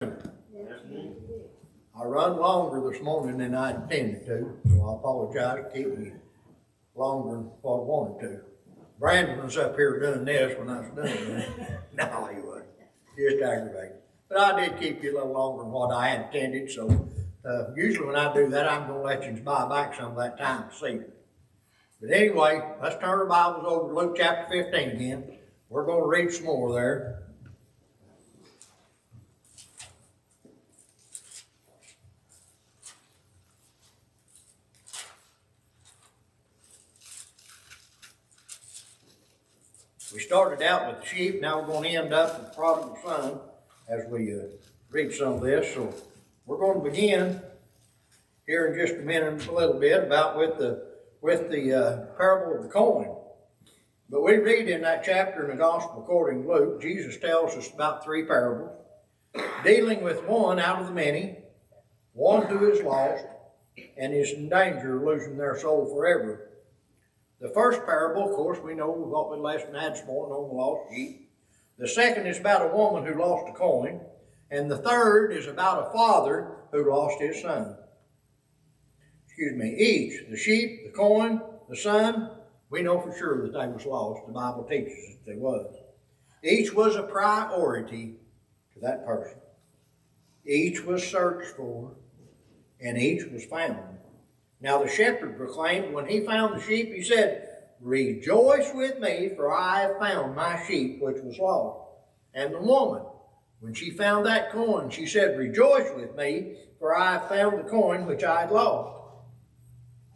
I run longer this morning than I intended to, so I apologize for keeping you longer than what I wanted to. Brandon was up here doing this when I was doing it. No, he wasn't. Just aggravating. But I did keep you a little longer than what I intended, so usually when I do that, I'm going to let you buy back some of that time this evening. But anyway, let's turn our Bibles over to Luke chapter 15 again. We're going to read some more there. We started out with the sheep, now we're going to end up with the prodigal son as we read some of this. So we're going to begin here in just a minute, a little bit, about with the parable of the coin. But we read in that chapter in the Gospel according to Luke, Jesus tells us about three parables, dealing with one out of the many, one who is lost and is in danger of losing their soul forever. The first parable, of course, we know what we lesson had this morning on the lost sheep. The second is about a woman who lost a coin. And the third is about a father who lost his son. Each, the sheep, the coin, the son, we know for sure that they was lost. The Bible teaches us that they was. Each was a priority to that person. Each was searched for, and each was found. Now the shepherd proclaimed, when he found the sheep, he said, "Rejoice with me, for I have found my sheep which was lost." And the woman, when she found that coin, she said, "Rejoice with me, for I have found the coin which I had lost."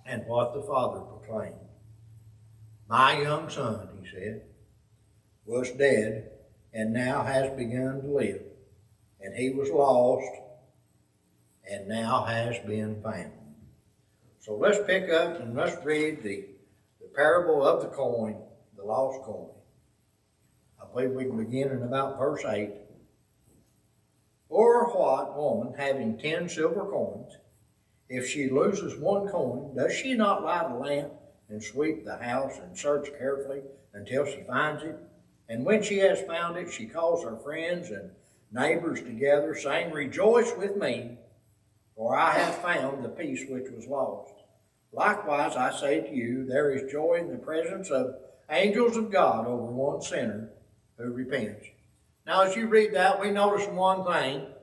And what the father proclaimed, "My young son," he said, "was dead, and now has begun to live. And he was lost, and now has been found." So let's pick up and let's read the parable of the coin, the lost coin. I believe we can begin in about verse 8. "Or what woman, having 10 silver coins, if she loses one coin, does she not light a lamp and sweep the house and search carefully until she finds it? And when she has found it, she calls her friends and neighbors together, saying, 'Rejoice with me, for I have found the piece which was lost.' Likewise, I say to you, there is joy in the presence of angels of God over one sinner who repents." Now, as you read that, we notice one thing.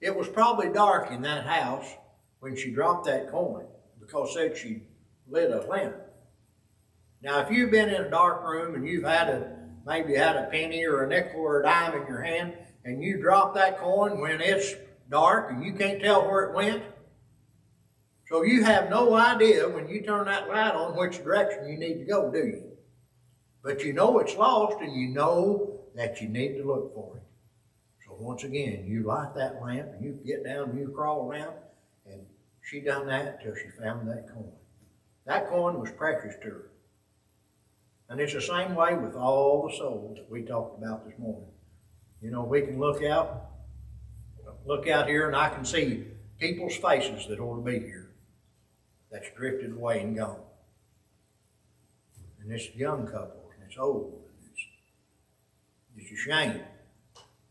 It was probably dark in that house when she dropped that coin, because it said she lit a lamp. Now, if you've been in a dark room and you've maybe had a penny or a nickel or a dime in your hand, and you drop that coin when it's dark and you can't tell where it went, so you have no idea when you turn that light on which direction you need to go, do you? But you know it's lost, and you know that you need to look for it. So once again, you light that lamp, and you get down and you crawl around, and she done that until she found that coin. That coin was precious to her. And it's the same way with all the souls that we talked about this morning. You know, we can look out here, and I can see people's faces that ought to be here that's drifted away and gone. And it's young couples, and it's old, and it's a shame.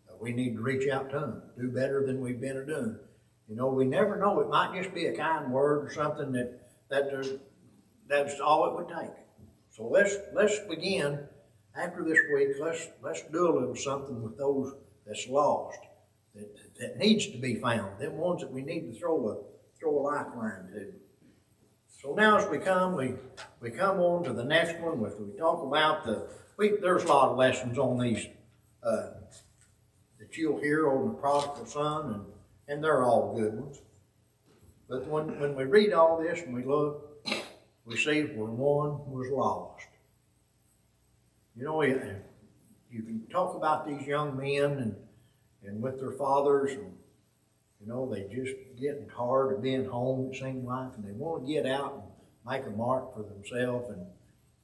But we need to reach out to them, do better than we've been doing. You know, we never know. It might just be a kind word or something that's all it would take. So let's begin after this week. Let's do a little something with those that's lost, that needs to be found. Them ones that we need to throw a lifeline to. So now as we come on to the next one. We talk about there's a lot of lessons on these that you'll hear on the prodigal son, and they're all good ones. But when we read all this and we look, we see where one was lost. You know, you can talk about these young men and with their fathers, and you know, they just getting tired of being home, it seems like, and they want to get out and make a mark for themselves, and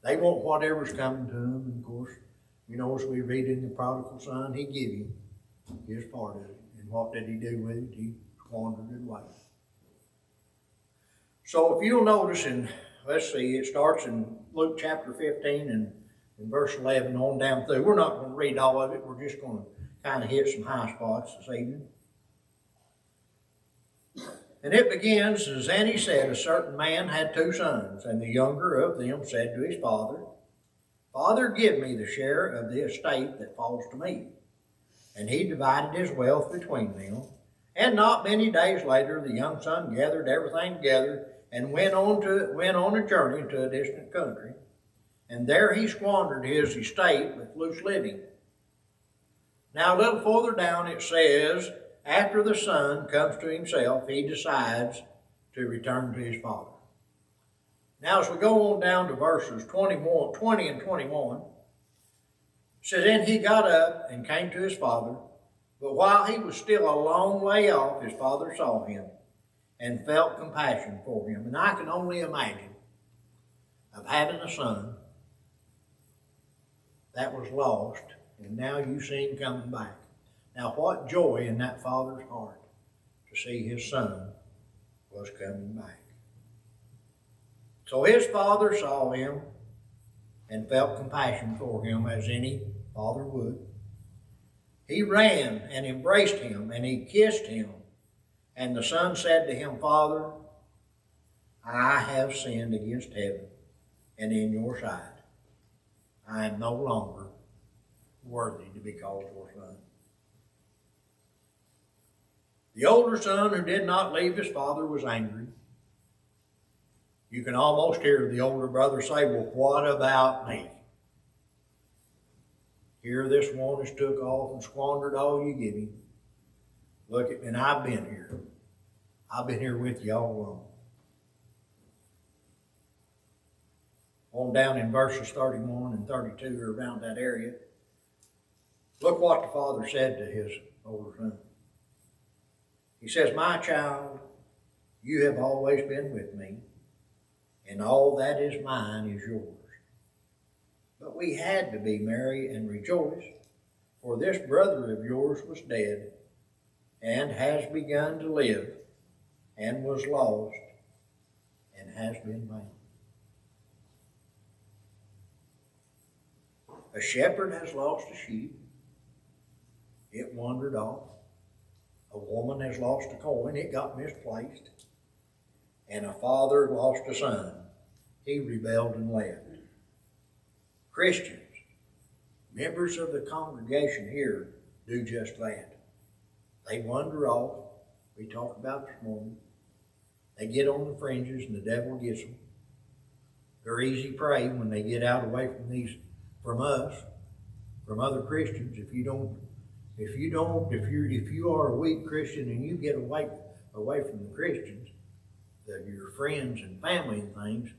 they want whatever's coming to them. And of course, you know, as we read in the prodigal son, he gave him his part of it. And what did he do with it? He squandered it away. So if you'll notice, let's see, it starts in Luke chapter 15 and in verse 11 on down through. We're not going to read all of it. We're just going to kind of hit some high spots this evening. And it begins, as Annie said, a certain man had 2 sons, and the younger of them said to his father, Father, give me the share of the estate that falls to me. And he divided his wealth between them. And not many days later, the young son gathered everything together and went on a journey to a distant country. And there he squandered his estate with loose living. Now a little further down it says, after the son comes to himself, he decides to return to his father. Now as we go on down to verses 20 and 21, it says, And he got up and came to his father, but while he was still a long way off, his father saw him and felt compassion for him. And I can only imagine of having a son that was lost, and now you see him coming back. Now what joy in that father's heart to see his son was coming back. So his father saw him and felt compassion for him as any father would. He ran and embraced him and he kissed him. And the son said to him, Father, I have sinned against heaven and in your sight. I am no longer worthy to be called your son. The older son who did not leave his father was angry. You can almost hear the older brother say, Well, what about me? Here this one has took off and squandered all you give him. Look at me, and I've been here. I've been here with you all along. On down in verses 31 and 32, or around that area, look what the father said to his older son. He says, My child, you have always been with me, and all that is mine is yours. But we had to be merry and rejoice, for this brother of yours was dead, and has begun to live, and was lost, and has been found. A shepherd has lost a sheep. It wandered off. A woman has lost a coin. It got misplaced. And a father lost a son. He rebelled and left. Christians, members of the congregation here, do just that. They wander off. We talked about this morning. They get on the fringes and the devil gets them. They're easy prey when they get out away from us, from other Christians. If you are a weak Christian and you get away from the Christians, your friends and family and things,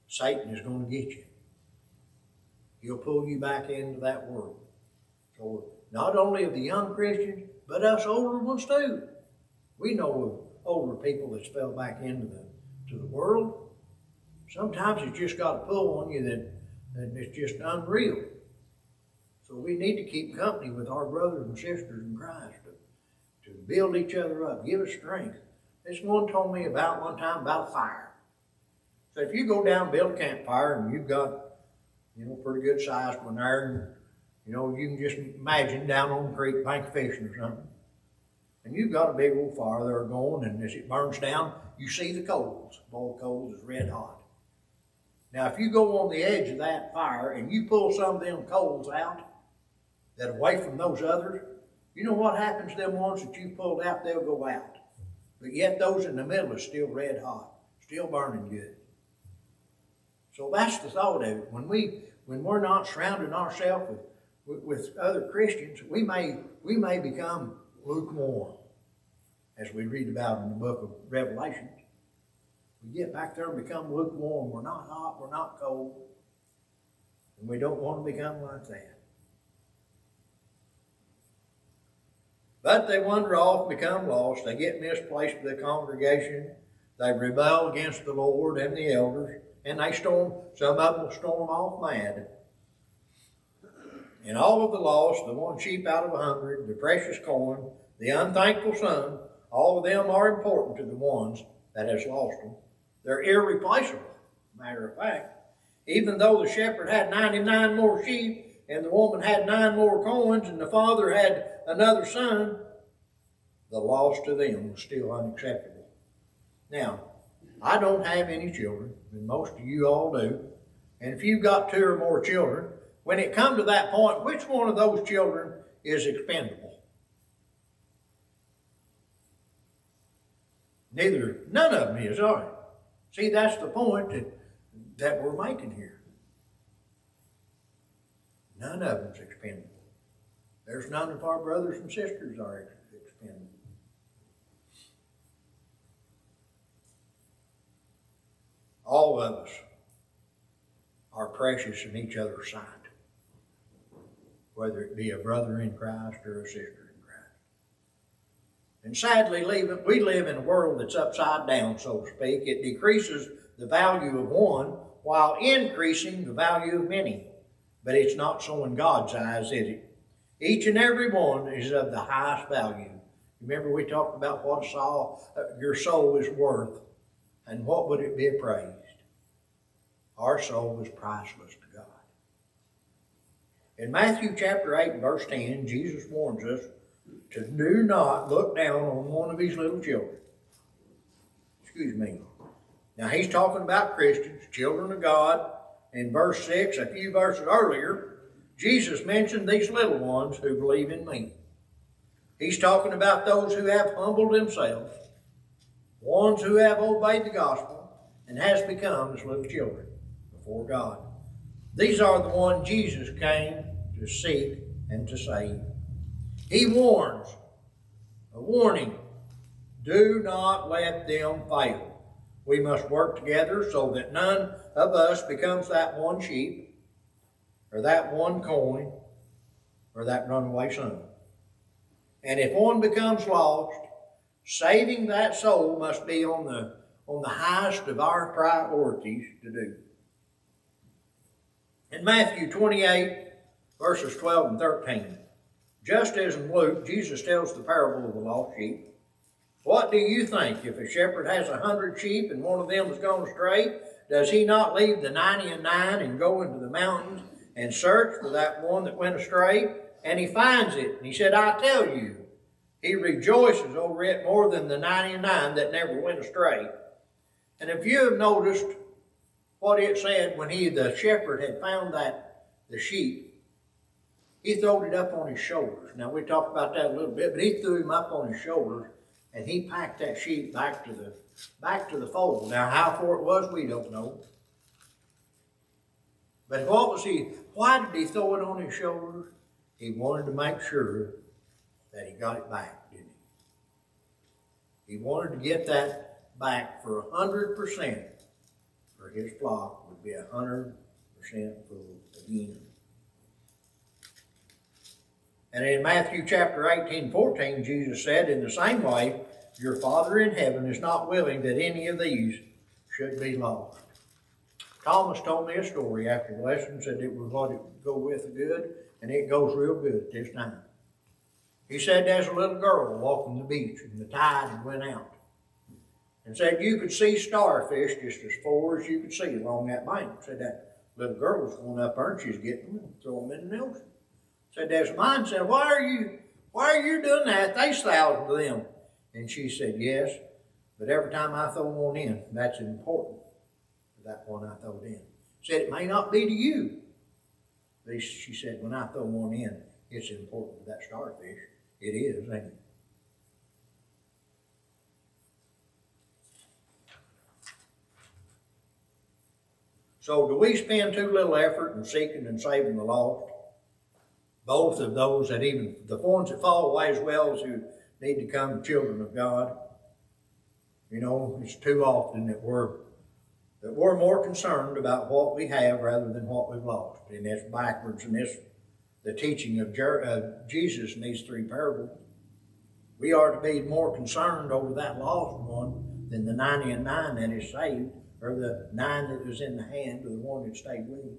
Satan is going to get you. He'll pull you back into that world. So not only of the young Christians, but us older ones too. We know of older people that's fell back into the world. Sometimes it's just got a pull on you that it's just unreal. So we need to keep company with our brothers and sisters in Christ to build each other up, give us strength. This one told me about one time about a fire. So if you go down and build a campfire and you've got, pretty good sized one there, and, you can just imagine down on the creek bank of fishing or something. And you've got a big old fire there going, and as it burns down, you see the coals. The bowl of coals is red hot. Now, if you go on the edge of that fire and you pull some of them coals out, that away from those others, you know what happens to them ones that you pulled out, they'll go out. But yet those in the middle are still red hot, still burning good. So that's the thought of it. When we're not surrounding ourselves with other Christians, we may become lukewarm, as we read about in the book of Revelation. We get back there and become lukewarm. We're not hot, we're not cold. And we don't want to become like that. But they wander off, become lost. They get misplaced with the congregation. They rebel against the Lord and the elders. And some of them will storm off mad. And all of the lost, the one sheep out of 100, the precious coin, the unthankful son, all of them are important to the ones that has lost them. They're irreplaceable, matter of fact. Even though the shepherd had 99 more sheep, and the woman had 9 more coins, and the father had another son, the loss to them was still unacceptable. Now, I don't have any children, and most of you all do. And if you've got 2 or more children, when it comes to that point, which one of those children is expendable? None of them is, are they? See, that's the point that we're making here. None of them's expendable. There's none of our brothers and sisters are expendable. All of us are precious in each other's sight, whether it be a brother in Christ or a sister in Christ. And sadly, we live in a world that's upside down, so to speak. It decreases the value of one while increasing the value of many. But it's not so in God's eyes, is it? Each and every one is of the highest value. Remember we talked about what your soul is worth, and what would it be appraised? Our soul is priceless to God. In Matthew chapter 8, verse 10, Jesus warns us to do not look down on one of his little children. Excuse me. Now he's talking about Christians, children of God. In verse 6, a few verses earlier, Jesus mentioned these little ones who believe in me. He's talking about those who have humbled themselves, ones who have obeyed the gospel, and has become as little children before God. These are the ones Jesus came to seek and to save. He warns, a warning, do not let them fail. We must work together so that none of us becomes that one sheep, or that one coin, or that runaway son. And if one becomes lost, saving that soul must be on the highest of our priorities to do. In Matthew 28, verses 12 and 13, just as in Luke, Jesus tells the parable of the lost sheep. What do you think? If a shepherd has 100 sheep and one of them has gone astray, does he not leave the 99 and go into the mountains and search for that one that went astray? And he finds it. And he said, I tell you, he rejoices over it more than the 99 that never went astray. And if you have noticed what it said when the shepherd had found the sheep, he throwed it up on his shoulders. Now we talked about that a little bit, but he threw him up on his shoulders and he packed that sheep back to the fold. Now how far it was, we don't know. But why did he throw it on his shoulders? He wanted to make sure that he got it back, didn't he? He wanted to get that back for 100%, for his flock would be 100% full again. And in Matthew chapter 18:14, Jesus said, in the same way, your Father in heaven is not willing that any of these should be lost. Thomas told me a story after the lesson, said it was what it would go with the good, and it goes real good this time. He said there's a little girl walking the beach, and the tide had went out. And said you could see starfish just as far as you could see along that bank. Said that little girl was going up there and she's getting them and throwing them in the ocean. Said there's mine. Said, why are you doing that? There's thousands of them. And she said, yes, but every time I throw one in, that's important for that one I throw in. Said it may not be to you. But she said, when I throw one in, it's important for that starfish. It is, ain't it? So do we spend too little effort in seeking and saving the lost? Both of those that even, the ones that fall away as well as who need to become children of God. You know, it's too often that we're more concerned about what we have rather than what we've lost. And that's backwards in the teaching of Jesus in these 3 parables. We are to be more concerned over that lost one than the 99 that is saved, or the 9 that was in the hand of the one that stayed with him.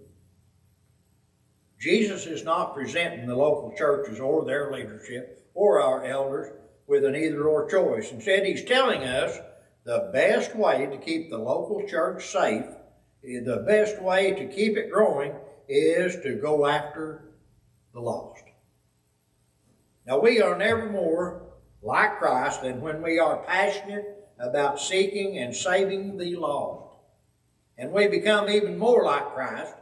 Jesus is not presenting the local churches or their leadership or our elders with an either-or choice. Instead, he's telling us the best way to keep the local church safe, the best way to keep it growing, is to go after the lost. Now, we are never more like Christ than when we are passionate about seeking and saving the lost. And we become even more like Christ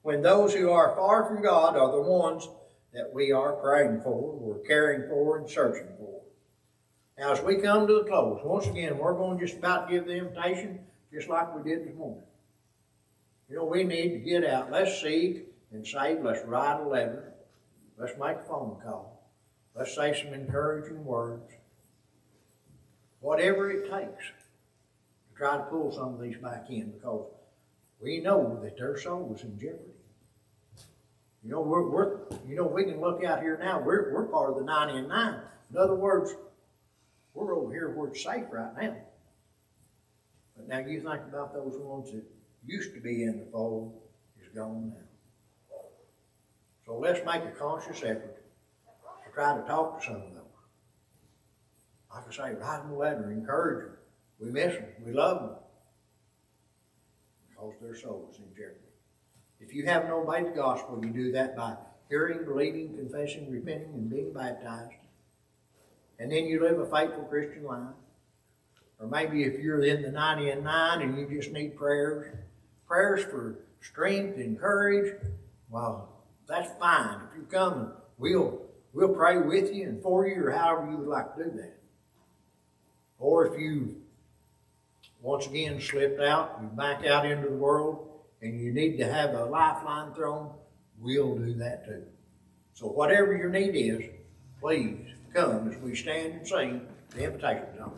when those who are far from God are the ones that we are praying for, we're caring for, and searching for. Now, as we come to the close, once again, we're going to just about give the invitation just like we did this morning. You know, we need to get out. Let's seek and save. Let's write a letter. Let's make a phone call. Let's say some encouraging words. Whatever it takes to try to pull some of these back in, because we know that their soul is in jeopardy. You know, we can look out here now. We're part of the 99. In other words, we're over here where it's safe right now. But now you think about those ones that used to be in the fold is gone now. So let's make a conscious effort to try to talk to some of them. Like I say, write them a letter, encourage them. We miss them. We love them. Because their soul is in jeopardy. If you haven't obeyed the gospel, you do that by hearing, believing, confessing, repenting, and being baptized. And then you live a faithful Christian life. Or maybe if you're in the 99 and you just need prayers for strength and courage, well, that's fine. If you come, we'll pray with you and for you, or however you would like to do that. Or if you once again slipped out, you back out into the world, and you need to have a lifeline thrown, we'll do that too. So whatever your need is, please come as we stand and sing the invitation song.